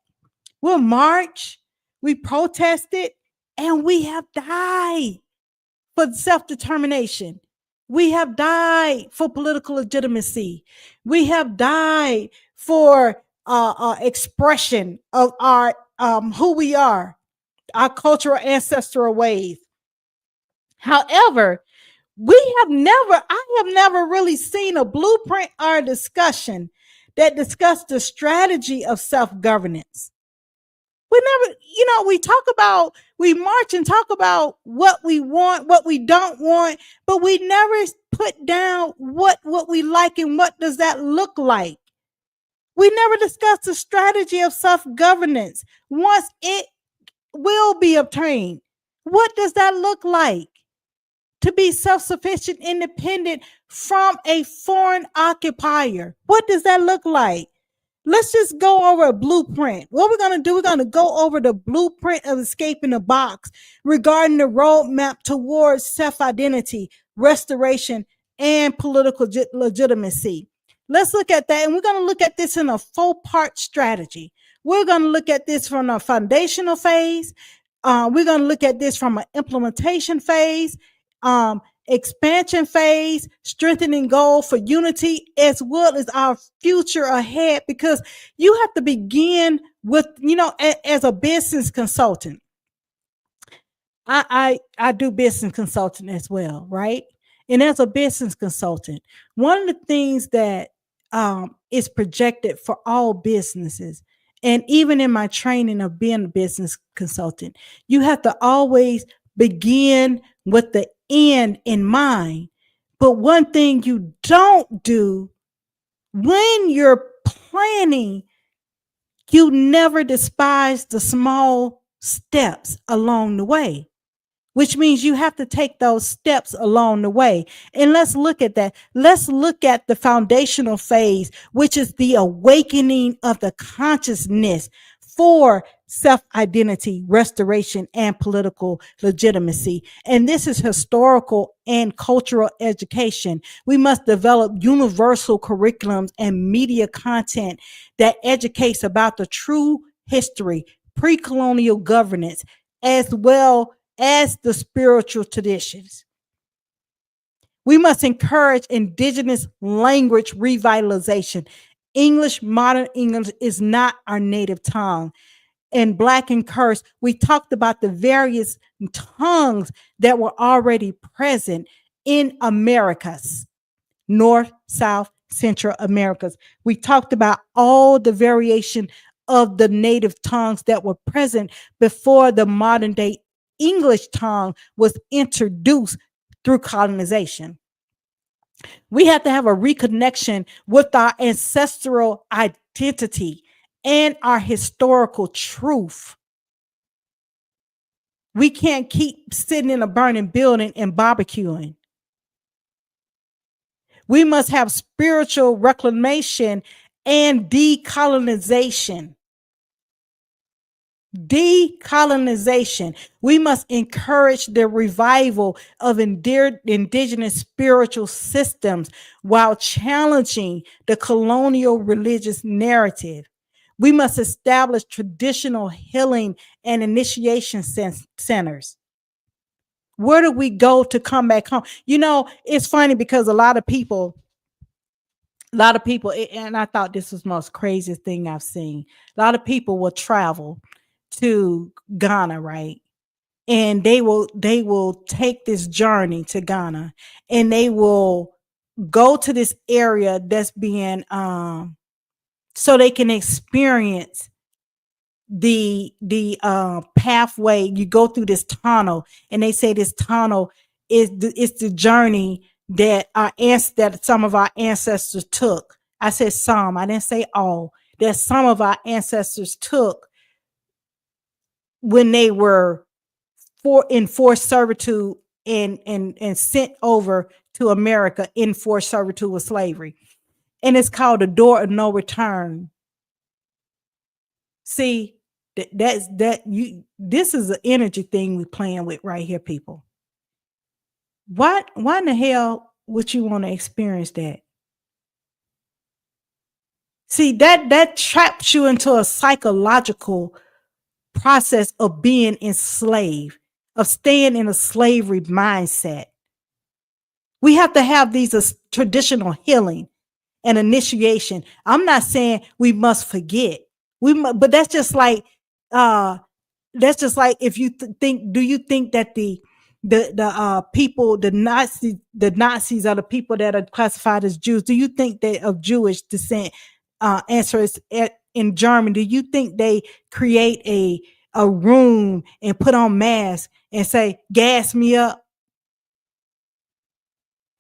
we'll march, we protested, and we have died for self-determination. We have died for political legitimacy. We have died for expression of our who we are, our cultural ancestral ways. However, I have never really seen a blueprint or a discussion that discussed the strategy of self-governance. We never, you know, we march and talk about what we want, what we don't want, but we never put down what we like and what does that look like. We never discussed the strategy of self-governance. Once it will be obtained, what does that look like? To be self-sufficient, independent from a foreign occupier. What does that look like? Let's just go over a blueprint. What we're going to do, we're going to go over the blueprint of escaping the box regarding the roadmap towards self-identity, restoration, and political legitimacy. Let's look at that. And we're going to look at this in a 4-part strategy. We're going to look at this from a foundational phase. We're going to look at this from an implementation phase, expansion phase, strengthening goal for unity, as well as our future ahead, because you have to begin with, you know, as a business consultant. I do business consulting as well, right? And as a business consultant, one of the things that is projected for all businesses, and even in my training of being a business consultant, you have to always begin with the end in mind. But one thing you don't do when you're planning, you never despise the small steps along the way, which means you have to take those steps along the way. And let's look at that. Let's look at the foundational phase, which is the awakening of the consciousness for self-identity, restoration, and political legitimacy. And this is historical and cultural education. We must develop universal curriculums and media content that educates about the true history, pre-colonial governance, as well as the spiritual traditions. We must encourage indigenous language revitalization. English, modern English, is not our native tongue. In Black and Curse, we talked about the various tongues that were already present in Americas, North, South, Central Americas. We talked about all the variation of the native tongues that were present before the modern day English tongue was introduced through colonization. We have to have a reconnection with our ancestral identity and our historical truth. We can't keep sitting in a burning building and barbecuing. We must have spiritual reclamation and decolonization. Decolonization. We must encourage the revival of indigenous spiritual systems while challenging the colonial religious narrative. We must establish traditional healing and initiation centers. Where do we go to come back home? You know, it's funny because a lot of people, and I thought this was the most craziest thing I've seen. A lot of people will travel to Ghana, right? And they will take this journey to Ghana, and they will go to this area that's being so they can experience the pathway. You go through this tunnel, and they say this tunnel is the journey that that some of our ancestors took. I said some, I didn't say all. That some of our ancestors took when they were in forced servitude and sent over to America in forced servitude with slavery. And it's called the door of no return. See, this is an energy thing we're playing with right here, people. Why in the hell would you want to experience that? See, that traps you into a psychological process of being enslaved, of staying in a slavery mindset. We have to have these traditional healing and initiation. I'm not saying we must forget. But that's just like if you think, do you think that the people, the Nazis are the people that are classified as Jews? Do you think they of Jewish descent, ancestors in Germany? Do you think they create a room and put on masks and say, gas me up?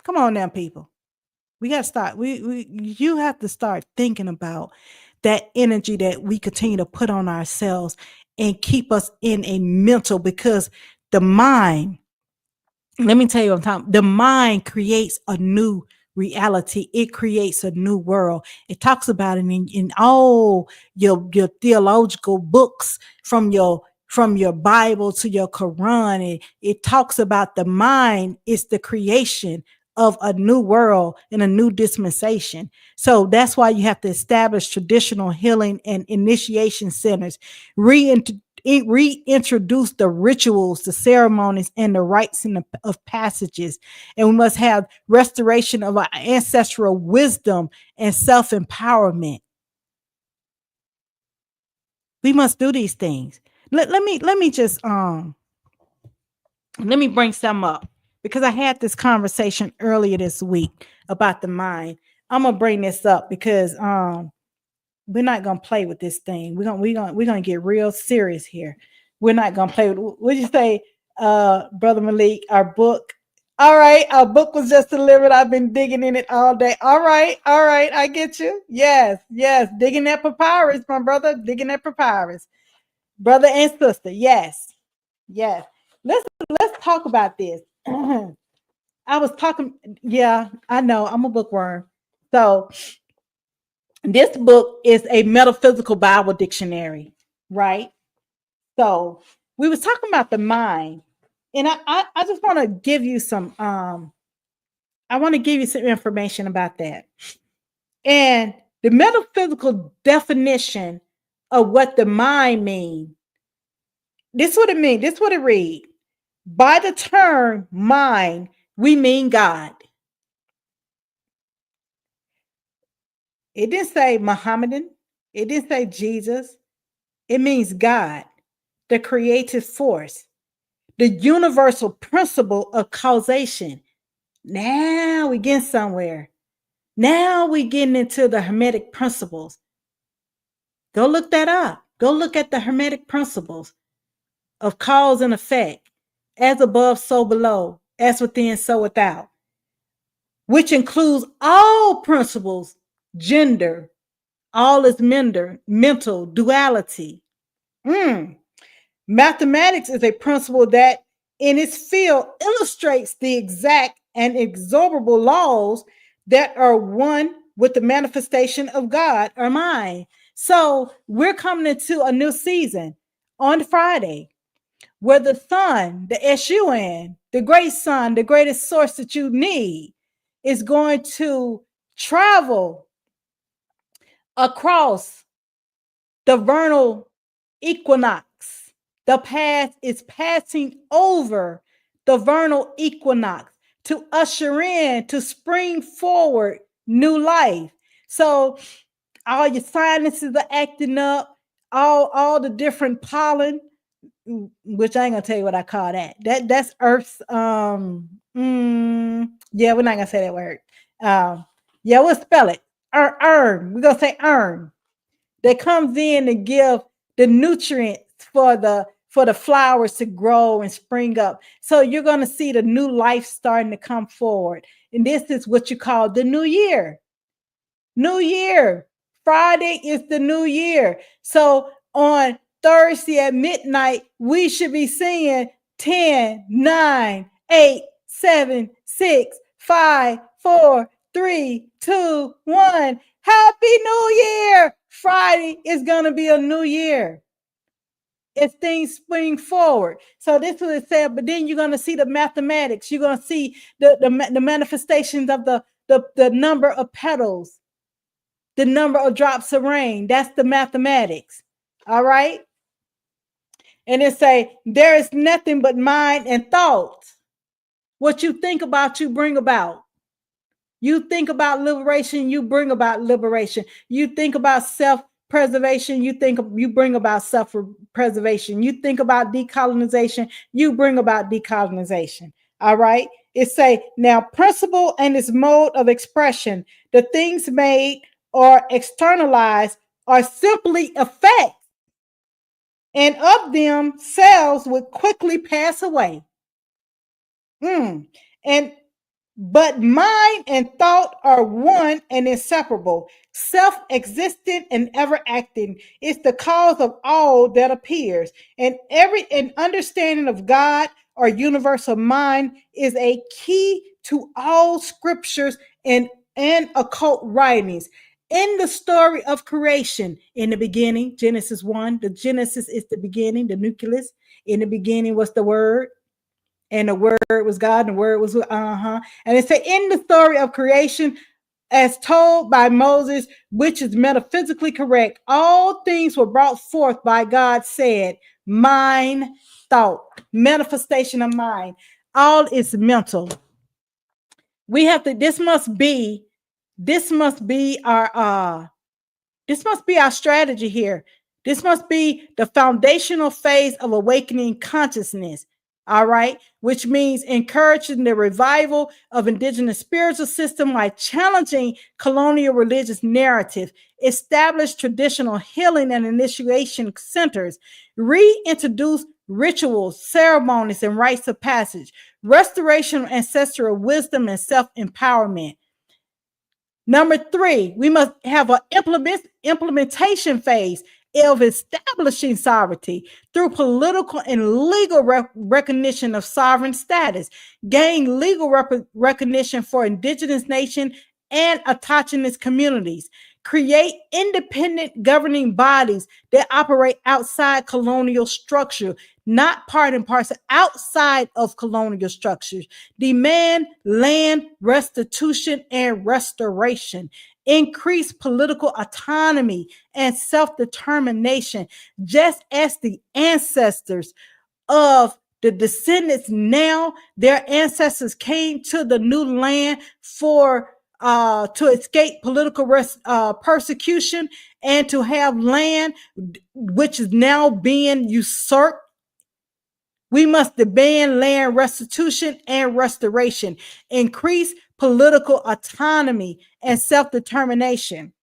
Come on now, people. We got to start. You have to start thinking about that energy that we continue to put on ourselves and keep us in a mental, because the mind, let me tell you what I'm talking, the mind creates a new reality. It creates a new world. It talks about it in all your theological books, from your Bible to your Quran. It talks about the mind is the creation of a new world and a new dispensation. So that's why you have to establish traditional healing and initiation centers, reintroduce the rituals, the ceremonies, and the rites of passages. And we must have restoration of our ancestral wisdom and self-empowerment. We must do these things. Let me just let me bring some up, because I had this conversation earlier this week about the mind. I'm gonna bring this up because we're not gonna play with this thing. We're gonna get real serious here. We're not gonna play with. What'd you say, Brother Malik? Our book. All right, our book was just delivered. I've been digging in it all day. All right, I get you. Yes, digging that papyrus, my brother. Digging that papyrus, brother and sister. Yes. Let's talk about this. I was talking. Yeah, I know. I'm a bookworm. So this book is a metaphysical Bible dictionary, right? So we was talking about the mind, and I just want to give you some I want to give you some information about that. And the metaphysical definition of what the mind means. This is what it means. This is what it reads. By the term mind, we mean God. It didn't say Muhammadan. It didn't say Jesus. It means God, the creative force, the universal principle of causation. Now we get somewhere. Now we getting into the Hermetic principles. Go look that up. Go look at the Hermetic principles of cause and effect, as above, so below, as within, so without, which includes all principles, gender, all is mental, duality. Mathematics is a principle that in its field illustrates the exact and inexorable laws that are one with the manifestation of God or mind. So we're coming into a new season on Friday where the sun, the SUN, the great sun, the greatest source that you need, is going to travel across the vernal equinox. The path is passing over the vernal equinox to usher in, to spring forward new life. So all your sinuses are acting up, all the different pollen, which I ain't gonna tell you what I call that. That's Earth's yeah, we're not gonna say that word. Yeah, we'll spell it. We're gonna say that comes in and give the nutrients for the flowers to grow and spring up. So you're going to see the new life starting to come forward. And this is what you call the new year. New year. Friday is the new year. So on Thursday at midnight, we should be seeing 10, 9, 8, 7, 6, 5, 4, 3, 2, 1. Happy New Year! Friday is going to be a new year. As things spring forward. So this is what it said, but then you're going to see the mathematics. You're going to see the manifestations of the number of petals, the number of drops of rain. That's the mathematics. All right. And it say, there is nothing but mind and thought. What you think about, you bring about. You think about liberation, you bring about liberation. You think about self-preservation, you bring about self-preservation. You think about decolonization, you bring about decolonization. All right. It say, now principle and its mode of expression, the things made or externalized are simply effects, and of themselves would quickly pass away. But mind and thought are one and inseparable, self-existent and ever acting. It's the cause of all that appears. And an understanding of God or universal mind is a key to all scriptures and occult writings. In the story of creation, in the beginning, Genesis 1, the Genesis is the beginning, the nucleus. In the beginning was the word. And the word was God, and the word was And it said, in the story of creation, as told by Moses, which is metaphysically correct, all things were brought forth by God, said, mind, thought, manifestation of mind. All is mental. We have to, this must be our strategy here. This must be the foundational phase of awakening consciousness. All right, which means encouraging the revival of indigenous spiritual system by challenging colonial religious narrative, establish traditional healing and initiation centers, reintroduce rituals, ceremonies, and rites of passage, restoration of ancestral wisdom and self-empowerment. Number 3, we must have an implementation phase of establishing sovereignty through political and legal recognition of sovereign status, gain legal recognition for indigenous nation and autonomous communities, create independent governing bodies that operate outside colonial structure, not part and parcel, outside of colonial structures, demand land restitution and restoration, increase political autonomy and self-determination, just as the ancestors of the descendants now, their ancestors came to the new land to escape political persecution and to have land which is now being usurped. We must demand land restitution and restoration, increase political autonomy, and self-determination.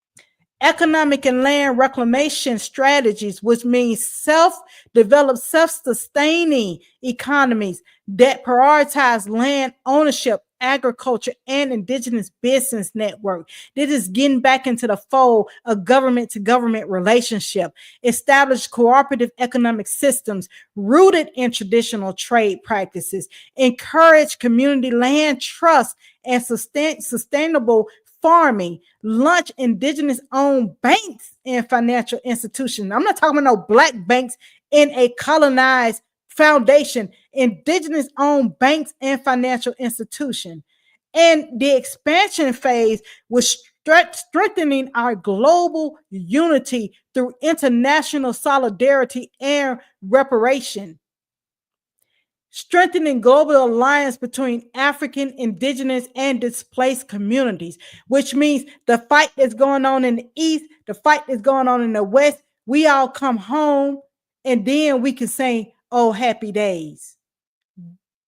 Economic and land reclamation strategies, which means self-developed, self-sustaining economies that prioritize land ownership, agriculture, and indigenous business network. This is getting back into the fold of government to government relationship. Establish cooperative economic systems rooted in traditional trade practices. Encourage community land trust and sustainable farming. Launch indigenous owned banks and financial institutions. I'm not talking about no black banks in a colonized foundation. Indigenous owned banks and financial institutions. And the expansion phase was strengthening our global unity through international solidarity and reparation. Strengthening global alliance between African, indigenous, and displaced communities, which means the fight that's going on in the East, the fight that's going on in the West, we all come home and then we can say, oh, happy days.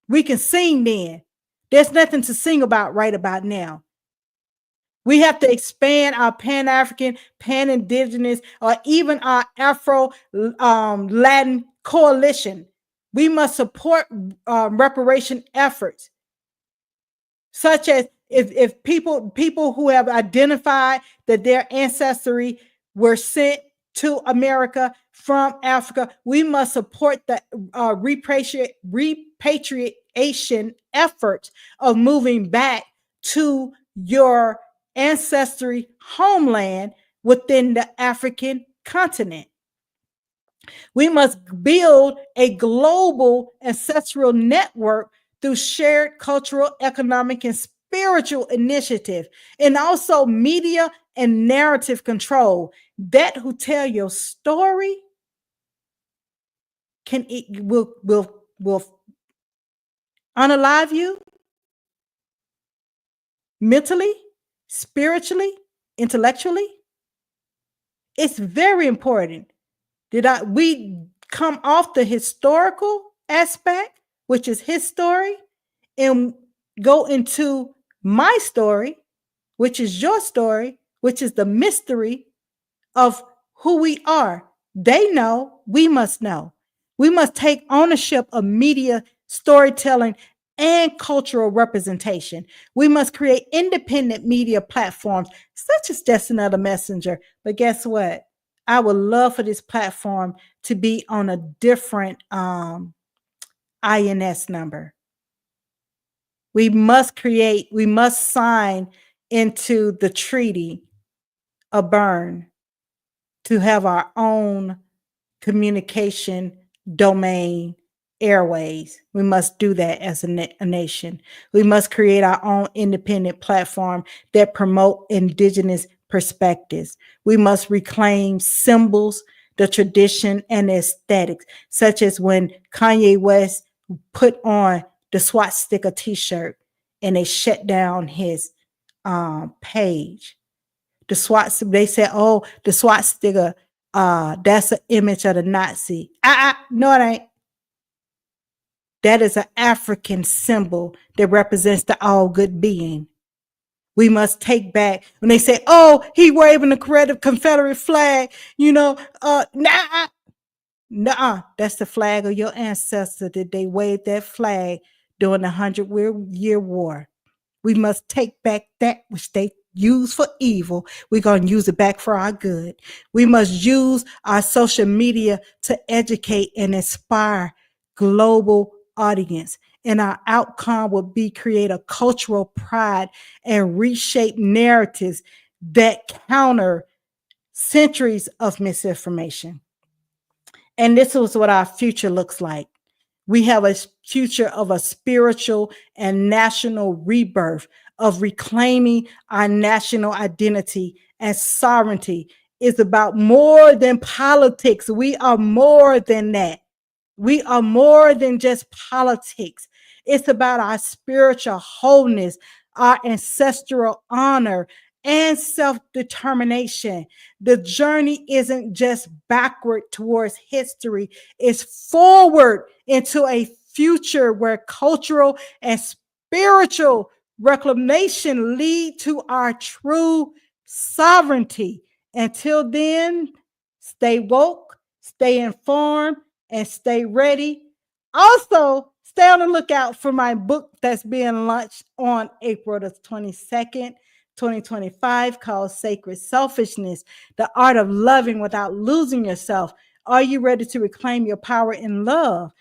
We can sing then. There's nothing to sing about right about now. We have to expand our Pan-African, Pan-Indigenous, or even our Afro-Latin coalition. We must support reparation efforts, such as if people who have identified that their ancestry were sent to America from Africa, we must support the repatriation efforts of moving back to your ancestry homeland within the African continent. We must build a global ancestral network through shared cultural, economic, and spiritual initiative, and also media and narrative control. That who tell your story will unalive you mentally, spiritually, intellectually. It's very important that we come off the historical aspect, which is his story, and go into my story, which is your story, which is the mystery of who we are. They know, we must know. We must take ownership of media storytelling and cultural representation. We must create independent media platforms, such as Just Another Messenger. But guess what? I would love for this platform to be on a different INS number. We must sign into the Treaty of Berne to have our own communication domain airways. We must do that as a nation. We must create our own independent platform that promote indigenous perspectives. We must reclaim symbols, the tradition, and the aesthetics, such as when Kanye West put on the swastika t-shirt and they shut down his page. They said, oh, the swastika, that's an image of the Nazi. No, it ain't. That is an African symbol that represents the all good being. We must take back when they say, oh, he waving the Confederate flag, nuh-uh. That's the flag of your ancestor that they waved that flag during the 100-Year War. We must take back that which they used for evil. We're going to use it back for our good. We must use our social media to educate and inspire global audience. And our outcome would be create a cultural pride and reshape narratives that counter centuries of misinformation. And this is what our future looks like. We have a future of a spiritual and national rebirth, of reclaiming our national identity and sovereignty. Is about more than politics. We are more than that. We are more than just politics. It's about our spiritual wholeness, our ancestral honor, and self-determination. The journey isn't just backward towards history, it's forward into a future where cultural and spiritual reclamation lead to our true sovereignty. Until then, stay woke, stay informed, and stay ready. Also, stay on the lookout for my book that's being launched on April the 22nd, 2025, called Sacred Selfishness, The Art of Loving Without Losing Yourself. Are you ready to reclaim your power in love?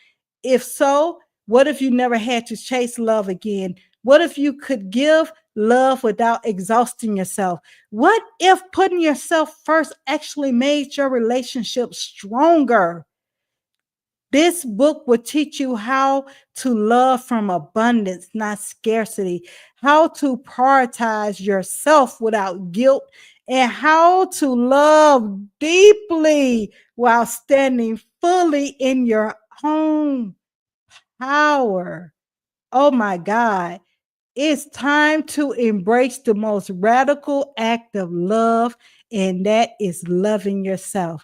If so, what if you never had to chase love again? What if you could give love without exhausting yourself? What if putting yourself first actually made your relationship stronger? This book will teach you how to love from abundance, not scarcity, how to prioritize yourself without guilt, and how to love deeply while standing fully in your own power. Oh my God. It's time to embrace the most radical act of love, and that is loving yourself.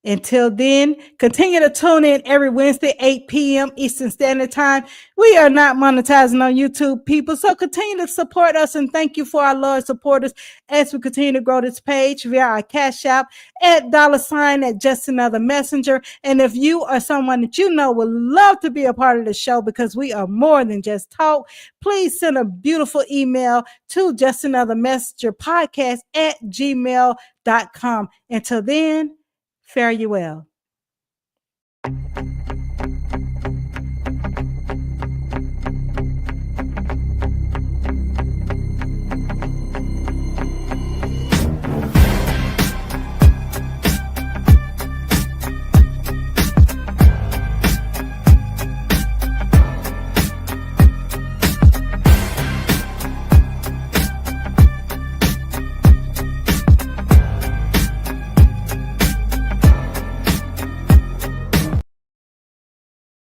Until then, continue to tune in every Wednesday, 8 p.m. Eastern Standard Time. We are not monetizing on YouTube, people, so continue to support us, and thank you for our loyal supporters as we continue to grow this page via our Cash App at $ at Just Another Messenger. And if you are someone that you know would love to be a part of the show, because we are more than just talk, please send a beautiful email to justanothermessengerpodcast@gmail.com. Until then, fare you well.